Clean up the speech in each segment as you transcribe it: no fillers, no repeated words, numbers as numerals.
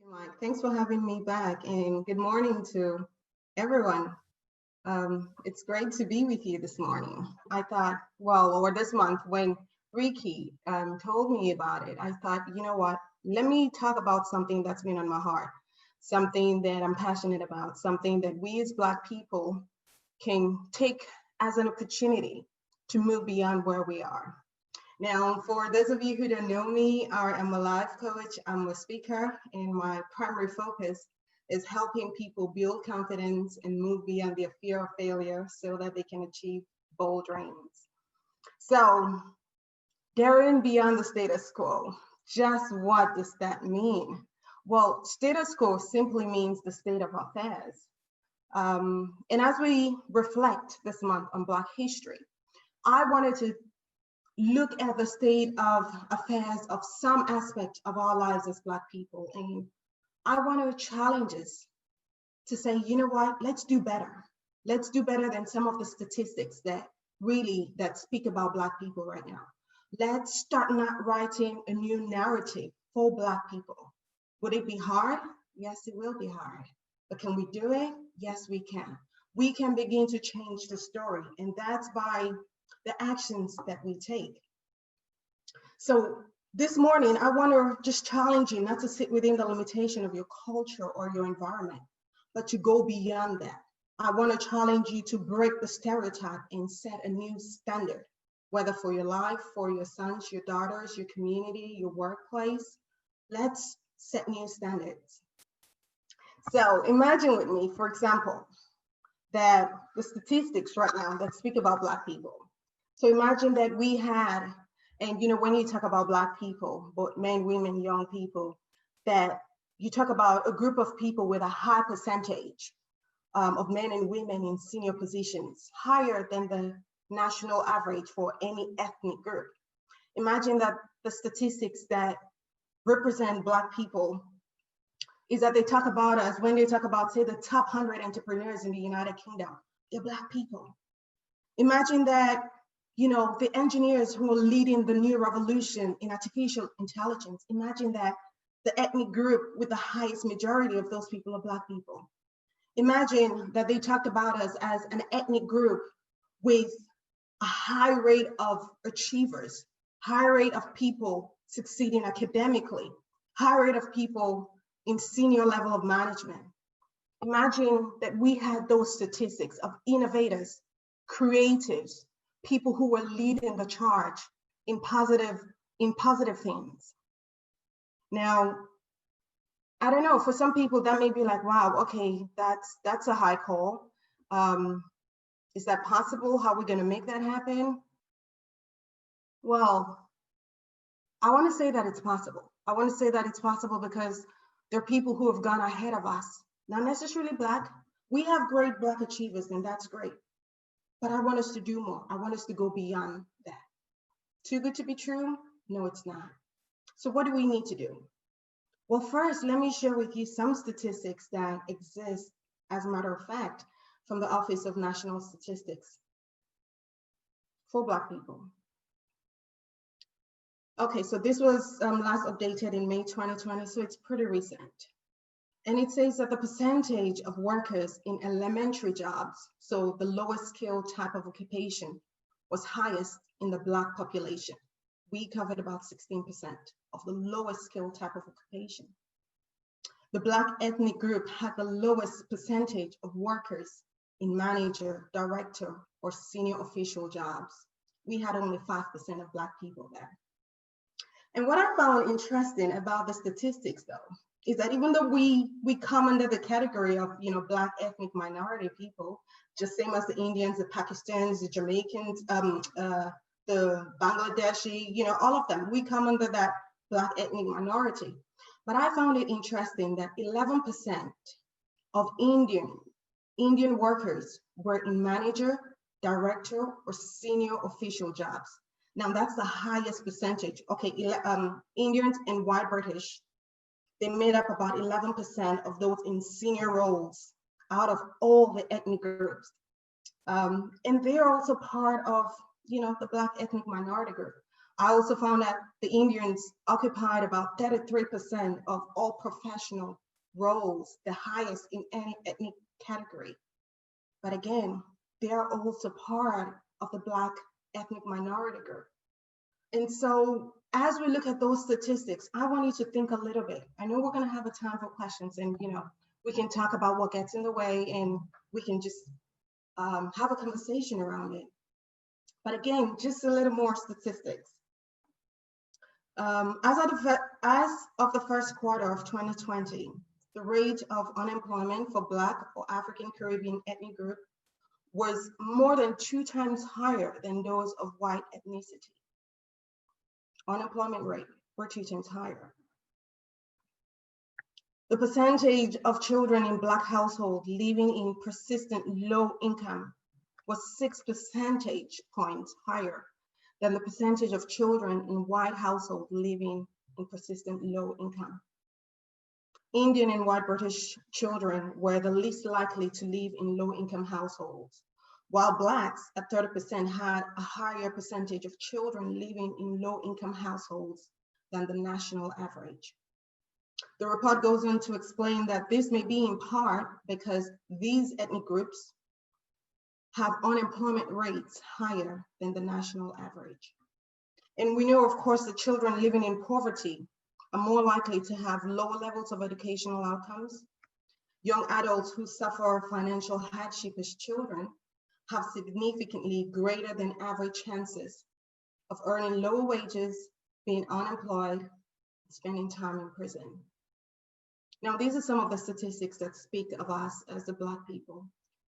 Mike. Thanks for having me back, and good morning to everyone. It's great to be with you this morning. I thought, well, or this month, when Ricky told me about it, I thought, you know what? Let me talk about something that's been on my heart, something that I'm passionate about, something that we as Black people can take as an opportunity to move beyond where we are. Now, for those of you who don't know me, I'm a life coach, I'm a speaker, and my primary focus is helping people build confidence and move beyond their fear of failure so that they can achieve bold dreams. So, daring beyond the status quo, just what does that mean? Well, status quo simply means the state of affairs. And as we reflect this month on Black history, I wanted to look at the state of affairs of some aspect of our lives as Black people. And I want to challenge us to say, you know what, let's do better. Let's do better than some of the statistics that speak about Black people right now. Let's start not writing a new narrative for Black people. Would it be hard? Yes, it will be hard. But can we do it? Yes, we can. We can begin to change the story, and that's by the actions that we take. So this morning, I want to just challenge you not to sit within the limitation of your culture or your environment, but to go beyond that. I want to challenge you to break the stereotype and set a new standard, whether for your life, for your sons, your daughters, your community, your workplace. Let's set new standards. So imagine with me, for example, that the statistics right now that speak about Black people. So imagine that we had, and when you talk about Black people, both men, women, young people, that you talk about a group of people with a high percentage of men and women in senior positions, higher than the national average for any ethnic group. Imagine that the statistics that represent Black people is that they talk about us, when they talk about, say, the top 100 entrepreneurs in the United Kingdom, they're Black people. Imagine that, the engineers who are leading the new revolution in artificial intelligence, imagine that the ethnic group with the highest majority of those people are Black people. Imagine that they talked about us as an ethnic group with a high rate of achievers, high rate of people succeeding academically, high rate of people in senior level of management. Imagine that we had those statistics of innovators, creatives, people who were leading the charge in positive things. Now, I don't know, for some people that may be like, wow, okay, that's a high call. Is that possible? How are we gonna make that happen? Well, I wanna say that it's possible. I wanna say that it's possible because there are people who have gone ahead of us, not necessarily Black. We have great Black achievers, and that's great. But I want us to do more. I want us to go beyond that. Too good to be true? No, it's not. So what do we need to do? Well, first, let me share with you some statistics that exist, as a matter of fact, from the Office of National Statistics for Black people. Okay, so this was last updated in May 2020, so it's pretty recent. And it says that the percentage of workers in elementary jobs, so the lowest skill type of occupation, was highest in the Black population. We covered about 16% of the lowest skill type of occupation. The Black ethnic group had the lowest percentage of workers in manager, director, or senior official jobs. We had only 5% of Black people there. And what I found interesting about the statistics, though, is that even though we come under the category of Black ethnic minority people, just same as the Indians, the Pakistanis, the Jamaicans, the Bangladeshi, all of them, we come under that Black ethnic minority. But I found it interesting that 11% of Indian workers were in manager, director, or senior official jobs. Now that's the highest percentage. Okay, Indians and white British, they made up about 11% of those in senior roles out of all the ethnic groups. And they're also part of, the Black ethnic minority group. I also found that the Indians occupied about 33% of all professional roles, the highest in any ethnic category. But again, they are also part of the Black ethnic minority group. And so as we look at those statistics, I want you to think a little bit. I know we're going to have a time for questions, and we can talk about what gets in the way, and we can just have a conversation around it. But again, just a little more statistics. As of the first quarter of 2020, the rate of unemployment for Black or African Caribbean ethnic group was more than 2 times higher than those of white ethnicity. Unemployment rate were 2 times higher. The percentage of children in Black households living in persistent low income was 6 percentage points higher than the percentage of children in white households living in persistent low income. Indian and white British children were the least likely to live in low income households, while Blacks at 30% had a higher percentage of children living in low income households than the national average. The report goes on to explain that this may be in part because these ethnic groups have unemployment rates higher than the national average. And we know, of course, that children living in poverty are more likely to have lower levels of educational outcomes. Young adults who suffer financial hardship as children have significantly greater than average chances of earning lower wages, being unemployed, spending time in prison. Now, these are some of the statistics that speak of us as the Black people.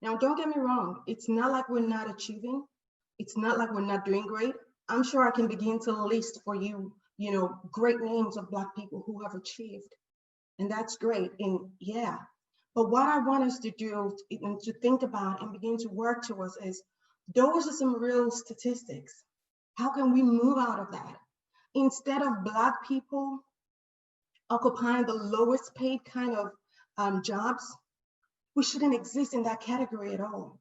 Now, don't get me wrong, it's not like we're not achieving. It's not like we're not doing great. I'm sure I can begin to list for you, great names of Black people who have achieved. And that's great, and yeah. But what I want us to do and to think about and begin to work towards is, those are some real statistics. How can we move out of that? Instead of Black people occupying the lowest paid kind of jobs, we shouldn't exist in that category at all.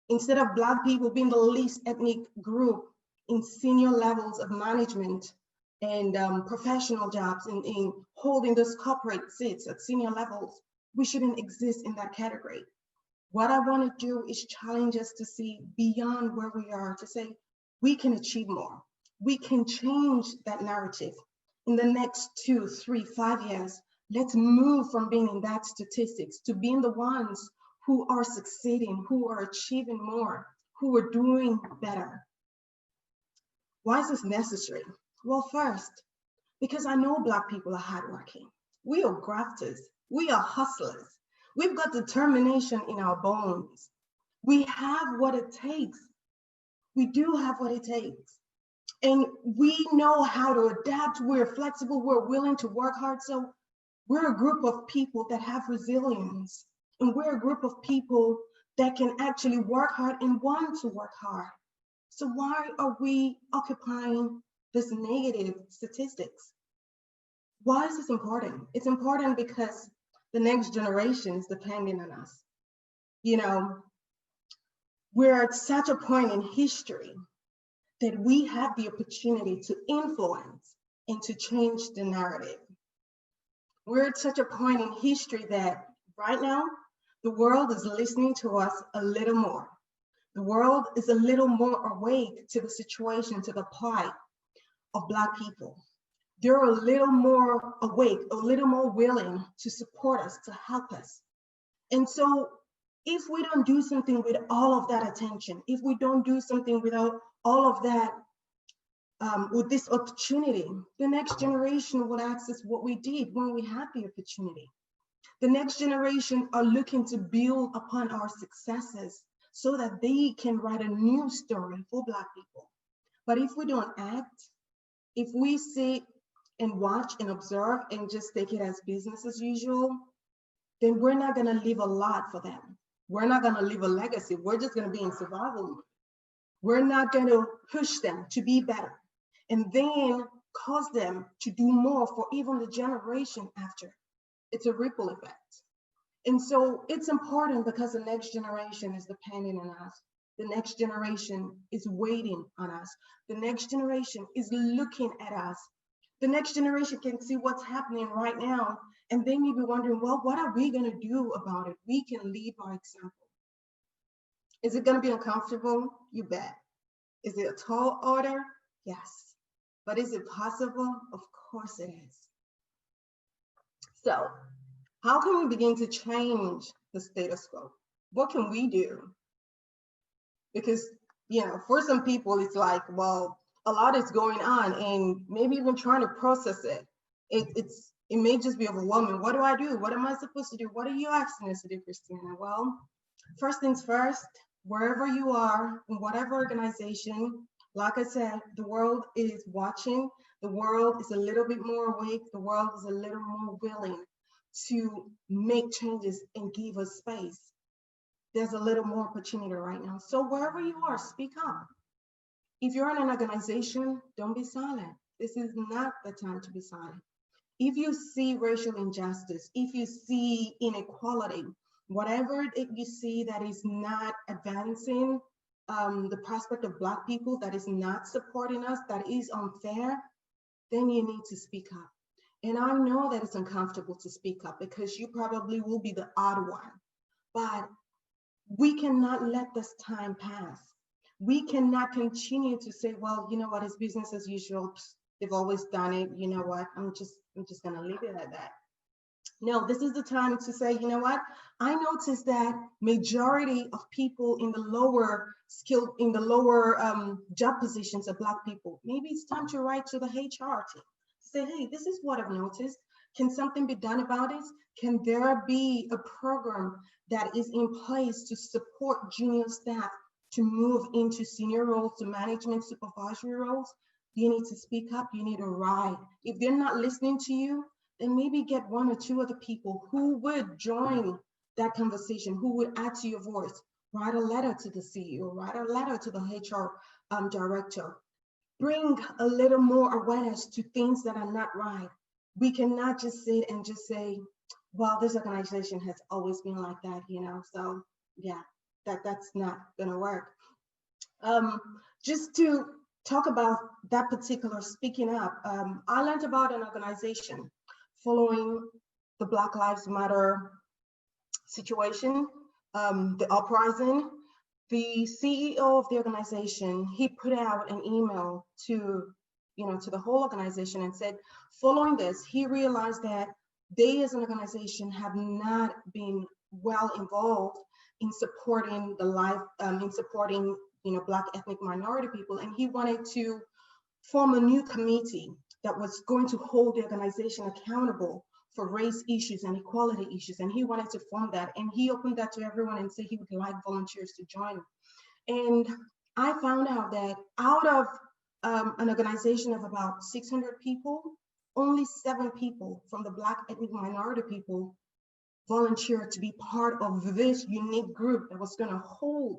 Instead of Black people being the least ethnic group in senior levels of management and professional jobs and in holding those corporate seats at senior levels, we shouldn't exist in that category. What I want to do is challenge us to see beyond where we are, to say we can achieve more. We can change that narrative. In the next 2, 3, 5 years, let's move from being in that statistics to being the ones who are succeeding, who are achieving more, who are doing better. Why is this necessary? Well, first, because I know Black people are hardworking. We are grafters. We are hustlers. We've got determination in our bones. We have what it takes. We do have what it takes. And we know how to adapt. We're flexible. We're willing to work hard. So we're a group of people that have resilience. And we're a group of people that can actually work hard and want to work hard. So why are we occupying this negative statistics? Why is this important? It's important because the next generation is depending on us. We're at such a point in history that we have the opportunity to influence and to change the narrative. We're at such a point in history that right now, the world is listening to us a little more. The world is a little more awake to the situation, to the plight of Black people. They're a little more awake, a little more willing to support us, to help us. And so if we don't do something with all of that attention, if we don't do something without all of that, with this opportunity, the next generation will access what we did when we had the opportunity. The next generation are looking to build upon our successes so that they can write a new story for Black people. But if we don't act, if we sit and watch and observe and just take it as business as usual, then we're not going to leave a lot for them. We're not going to leave a legacy. We're just going to be in survival mode. We're not going to push them to be better and then cause them to do more for even the generation after. It's a ripple effect. And so it's important because the next generation is depending on us. The next generation is waiting on us. The next generation is looking at us. The next generation can see what's happening right now, and they may be wondering, well, what are we going to do about it? We can lead by example. Is it going to be uncomfortable? You bet. Is it a tall order? Yes. But is it possible? Of course it is. So, how can we begin to change the status quo? What can we do? Because, for some people, it's like, well, a lot is going on, and maybe even trying to process it. It may just be overwhelming. What do I do? What am I supposed to do? What are you asking us to do, Christiana? Well, first things first, wherever you are, in whatever organization, like I said, the world is watching. The world is a little bit more awake. The world is a little more willing to make changes and give us space. There's a little more opportunity right now. So wherever you are, speak up. If you're in an organization, don't be silent. This is not the time to be silent. If you see racial injustice, if you see inequality, whatever you see that is not advancing the prospect of Black people, that is not supporting us, that is unfair, then you need to speak up. And I know that it's uncomfortable to speak up because you probably will be the odd one, but we cannot let this time pass. We cannot continue to say, well, you know what, it's business as usual. They've always done it. You know what, I'm just gonna leave it at that. No, this is the time to say, you know what, I noticed that majority of people in the lower job positions are Black people. Maybe it's time to write to the HR team. Say, hey, this is what I've noticed. Can something be done about it? Can there be a program that is in place to support junior staff to move into senior roles, to management supervisory roles? You need to speak up. You need to write. If they're not listening to you, then maybe get one or two other people who would join that conversation, who would add to your voice. Write a letter to the CEO, write a letter to the HR director. Bring a little more awareness to things that are not right. We cannot just sit and just say, well, this organization has always been like that, so yeah, that's not gonna work. Just to talk about that particular speaking up, I learned about an organization following the Black Lives Matter situation, the uprising. The CEO of the organization, he put out an email to the whole organization and said, following this, he realized that they as an organization have not been well involved in supporting Black ethnic minority people. And he wanted to form a new committee that was going to hold the organization accountable for race issues and equality issues. And he wanted to form that. And he opened that to everyone and said he would like volunteers to join. And I found out that out of an organization of about 600 people, only 7 people from the Black ethnic minority people volunteered to be part of this unique group that was going to hold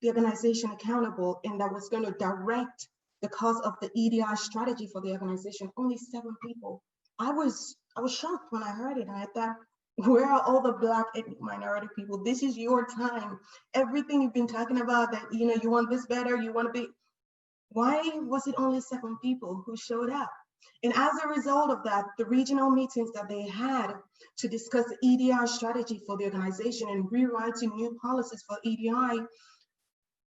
the organization accountable and that was going to direct the cause of the EDI strategy for the organization. Only 7 people. I was shocked when I heard it, and I thought, where are all the Black ethnic minority people? This is your time. Everything you've been talking about that, you want this better, you want to be, why was it only 7 people who showed up? And as a result of that, the regional meetings that they had to discuss the EDI strategy for the organization and rewriting new policies for EDI,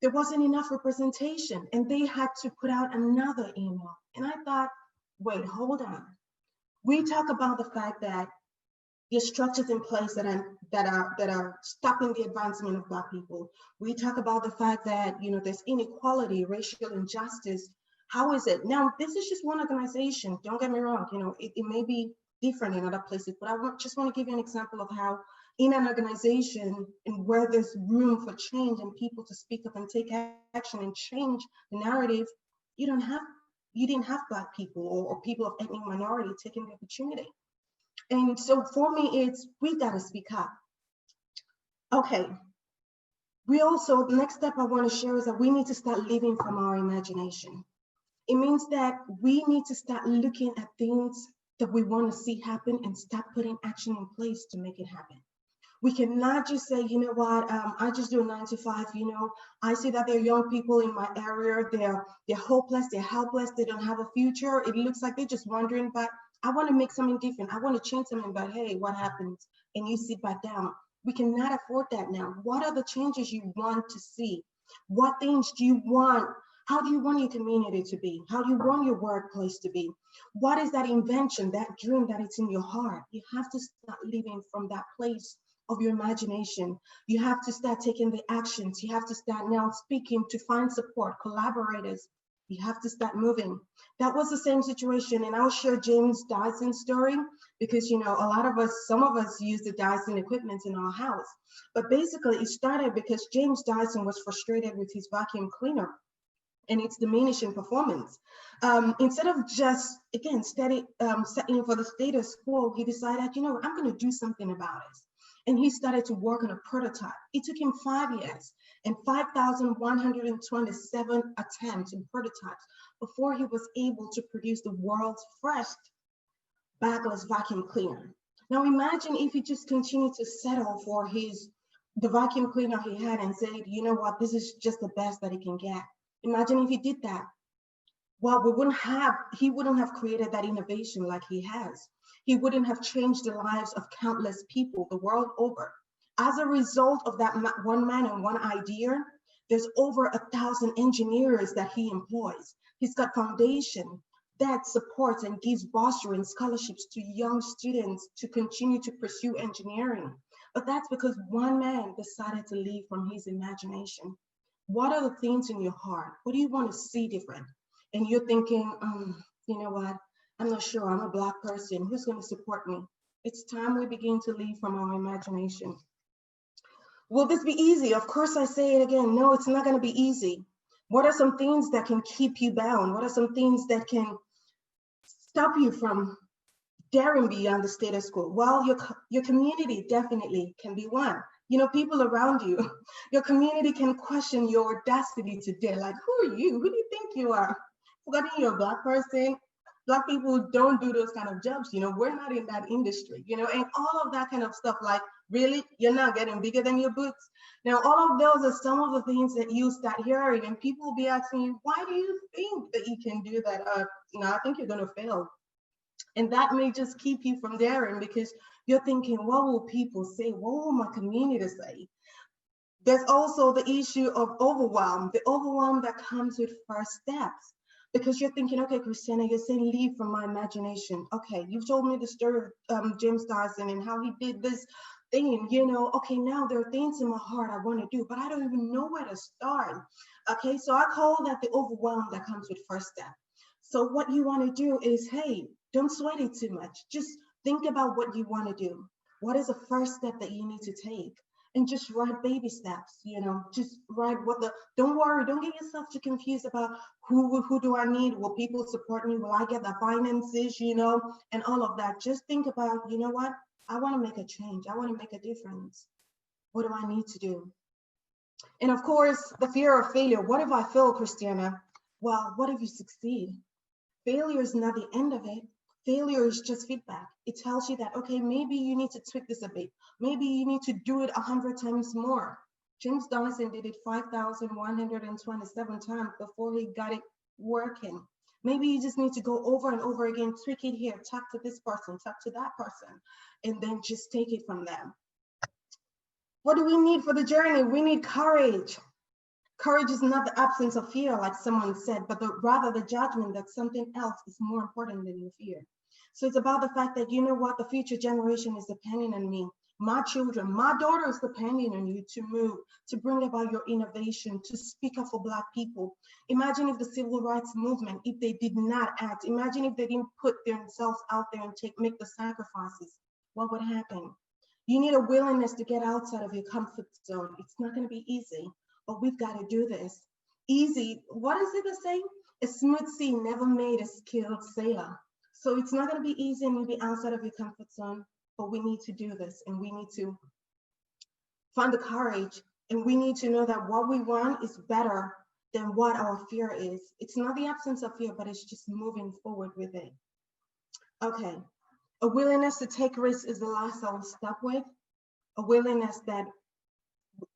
there wasn't enough representation, and they had to put out another email. And I thought, wait, hold on. We talk about the fact that there's structures in place that are stopping the advancement of Black people. We talk about the fact that there's inequality, racial injustice. How is it? Now, this is just one organization. Don't get me wrong. It may be different in other places, but I just want to give you an example of how in an organization and where there's room for change and people to speak up and take action and change the narrative, you didn't have Black people or people of ethnic minority taking the opportunity. And so for me, we got to speak up. Okay. The next step I want to share is that we need to start living from our imagination. It means that we need to start looking at things that we want to see happen and start putting action in place to make it happen. We cannot just say, you know what, I just do a 9 to 5, you know, I see that there are young people in my area, they're hopeless, they're helpless, they don't have a future. It looks like they're just wondering, but I want to make something different. I want to change something, but hey, what happens? And you sit back down. We cannot afford that now. What are the changes you want to see? What things do you want? How do you want your community to be? How do you want your workplace to be? What is that invention, that dream that it's in your heart? You have to start living from that place of your imagination. You have to start taking the actions. You have to start now speaking to find support, collaborators. You have to start moving. That was the same situation. And I'll share James Dyson's story because, you know, a lot of us, some of us use the Dyson equipment in our house. But basically it started because James Dyson was frustrated with his vacuum cleaner and its diminishing performance. Instead of just, again, settling for the status quo, he decided, you know, I'm going to do something about it. And he started to work on a prototype. It took him 5 years and 5,127 attempts in prototypes before he was able to produce the world's first bagless vacuum cleaner. Now imagine if he just continued to settle for the vacuum cleaner he had and said, you know what, this is just the best that he can get. Imagine if he did that. Well, he wouldn't have created that innovation like he has. He wouldn't have changed the lives of countless people the world over. As a result of that one man and one idea, there's over 1,000 engineers that he employs. He's got foundation that supports and gives bursary and scholarships to young students to continue to pursue engineering. But that's because one man decided to live from his imagination. What are the things in your heart? What do you want to see different? And you're thinking, you know what? I'm not sure. I'm a Black person. Who's going to support me? It's time we begin to live from our imagination. Will this be easy? Of course, I say it again. No, it's not going to be easy. What are some things that can keep you bound? What are some things that can stop you from daring beyond the status quo? Well, your community definitely can be one. You know, people around you. Your community can question your audacity today. Like, who are you? Who do you think you are? Forgetting you're a Black person. Black people don't do those kind of jobs. You know, we're not in that industry, you know, and all of that kind of stuff. Like, really, you're not getting bigger than your boots. Now, all of those are some of the things that you start hearing, and people will be asking you, why do you think that you can do that? No, I think you're going to fail. And that may just keep you from daring because you're thinking, what will people say? What will my community say? There's also the issue of overwhelm, the overwhelm that comes with first steps. Because you're thinking, okay, Christiana, you're saying leave from my imagination. Okay, you've told me the story of James Dyson and how he did this thing, you know, okay, now there are things in my heart I want to do, but I don't even know where to start. Okay, so I call that the overwhelm that comes with first step. So what you want to do is, hey, don't sweat it too much. Just think about what you want to do. What is the first step that you need to take? And just write baby steps, you know, just write don't worry, don't get yourself too confused about who do I need? Will people support me? Will I get the finances, you know, and all of that. Just think about, you know what? I want to make a change. I want to make a difference. What do I need to do? And of course, the fear of failure. What if I fail, Christiana? Well, what if you succeed? Failure is not the end of it. Failure is just feedback. It tells you that, okay, maybe you need to tweak this a bit. Maybe you need to do it 100 times more. James Dyson did it 5,127 times before he got it working. Maybe you just need to go over and over again, tweak it here, talk to this person, talk to that person, and then just take it from them. What do we need for the journey? We need courage. Courage is not the absence of fear, like someone said, but rather the judgment that something else is more important than your fear. So it's about the fact that, you know what, the future generation is depending on me. My children, my daughter is depending on you to move, to bring about your innovation, to speak up for Black people. Imagine if the civil rights movement, if they did not act, imagine if they didn't put themselves out there and make the sacrifices, what would happen? You need a willingness to get outside of your comfort zone. It's not going to be easy, but we've got to do this. Easy, what is it the saying? A smooth sea never made a skilled sailor. So it's not going to be easy and you'll be outside of your comfort zone, but we need to do this and we need to find the courage and we need to know that what we want is better than what our fear is. It's not the absence of fear, but it's just moving forward with it. Okay, a willingness to take risks is the last I'll stop with. a willingness that,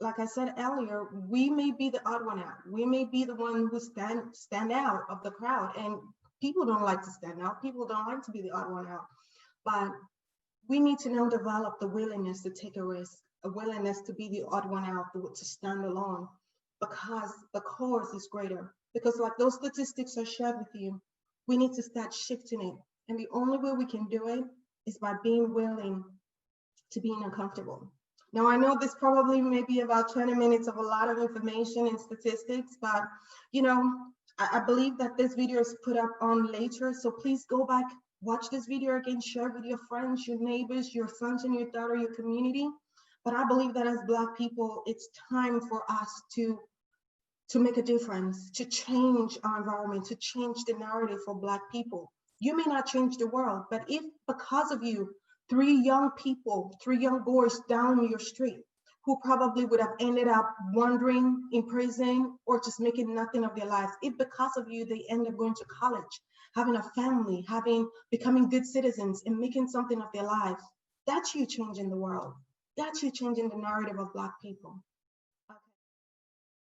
like I said earlier, we may be the odd one out. We may be the one who stand out of the crowd, and people don't like to stand out. People don't like to be the odd one out. But we need to now develop the willingness to take a risk, a willingness to be the odd one out, to stand alone, because the cause is greater. Because like those statistics are shared with you, we need to start shifting it. And the only way we can do it is by being willing to being uncomfortable. Now, I know this probably may be about 20 minutes of a lot of information and statistics, but you know, I believe that this video is put up on later. So please go back, watch this video again, share with your friends, your neighbors, your sons and your daughter, your community. But I believe that as Black people, it's time for us to make a difference, to change our environment, to change the narrative for Black people. You may not change the world, but if because of you, three young boys down your street who probably would have ended up wandering in prison or just making nothing of their lives, if because of you, they end up going to college, having a family, becoming good citizens and making something of their lives, that's you changing the world. That's you changing the narrative of Black people.